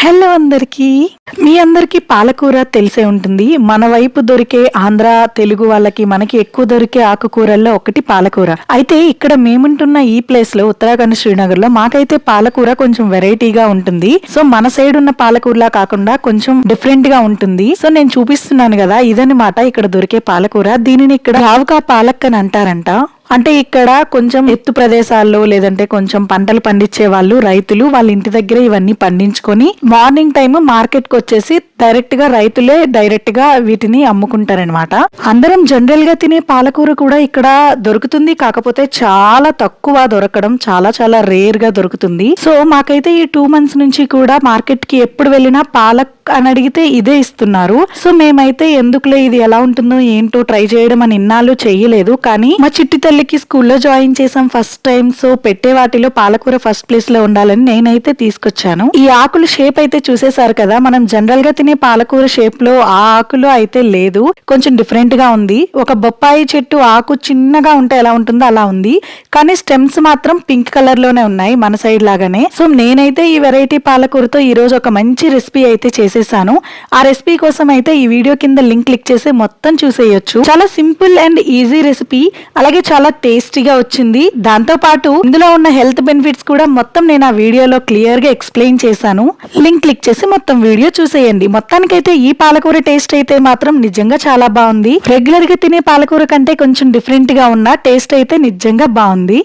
Hello అందరికి మీ అందరికి పాలకూర తెలిసే ఉంటుంది. మన వైపు దొరికే ఆంధ్ర తెలుగు వాళ్ళకి మనకి ఎక్కువ దొరికే ఆకుకూరల్లో ఒకటి పాలకూర. అయితే ఇక్కడ మేముంటున్న ఈ ప్లేస్ లో ఉత్తరాఖండ్ శ్రీనగర్ లో మాకైతే పాలకూర కొంచెం వెరైటీగా ఉంటుంది. సో మన సైడ్ ఉన్న పాలకూరలా కాకుండా కొంచెం డిఫరెంట్ గా ఉంటుంది. సో నేను చూపిస్తున్నాను కదా, ఇదన్నమాట ఇక్కడ దొరికే పాలకూర. దీనిని ఇక్కడ రావుకా పాలక్ అని అంటారంట. అంటే ఇక్కడ కొంచెం ఎత్తు ప్రదేశాల్లో లేదంటే కొంచెం పంటలు పండించే వాళ్ళు రైతులు వాళ్ళ ఇంటి దగ్గర ఇవన్నీ పండించుకొని మార్నింగ్ టైం మార్కెట్ కి వచ్చేసి డైరెక్ట్ గా రైతులే డైరెక్ట్ గా వీటిని అమ్ముకుంటారనమాట. అందరం జనరల్ గా తినే పాలకూర కూడా ఇక్కడ దొరుకుతుంది, కాకపోతే చాలా తక్కువ దొరకడం, చాలా చాలా రేర్ గా దొరుకుతుంది. సో మాకైతే ఈ 2 months నుంచి కూడా మార్కెట్ కి ఎప్పుడు వెళ్ళినా పాలక్ అని అడిగితే ఇదే ఇస్తున్నారు. సో మేమైతే ఎందుకులే ఇది ఎలా ఉంటుందో ఏంటో ట్రై చేయడం అని ఇన్నాళ్ళు చెయ్యలేదు. కానీ మా చిట్టి తల్లికి స్కూల్లో జాయిన్ చేసాం ఫస్ట్ టైం. సో పెట్టే వాటిలో పాలకూర ఫస్ట్ ప్లేస్ లో ఉండాలని నేనైతే తీసుకొచ్చాను. ఈ ఆకులు షేప్ అయితే చూసేశారు కదా, మనం జనరల్ గా తినే పాలకూర షేప్ లో ఆ ఆకులు అయితే లేదు, కొంచెం డిఫరెంట్ గా ఉంది. ఒక బొప్పాయి చెట్టు ఆకు చిన్నగా ఉంటే ఎలా ఉంటుందో అలా ఉంది, కానీ స్టెమ్స్ మాత్రం పింక్ కలర్ లోనే ఉన్నాయి మన సైడ్ లాగానే. సో నేనైతే ఈ వెరైటీ పాలకూరతో ఈ రోజు ఒక మంచి రెసిపీ అయితే చేసేసాను. ఆ రెసిపీ కోసం అయితే ఈ వీడియో కింద లింక్ క్లిక్ చేసి మొత్తం చూసేయొచ్చు. చాలా సింపుల్ అండ్ ఈజీ రెసిపీ, అలాగే చాలా టేస్టీగా వచ్చింది. దాంతో పాటు ఇందులో ఉన్న హెల్త్ బెనిఫిట్స్ కూడా మొత్తం నేను ఆ వీడియోలో క్లియర్ గా ఎక్స్ప్లెయిన్ చేశాను. లింక్ క్లిక్ చేసి మొత్తం వీడియో చూసేయండి. మొత్తానికైతే ఈ పాలకూర టేస్ట్ అయితే మాత్రం నిజంగా చాలా బాగుంది. రెగ్యులర్ గా తినే పాలకూర కంటే కొంచెం డిఫరెంట్ గా ఉన్న టేస్ట్ అయితే నిజంగా బాగుంది.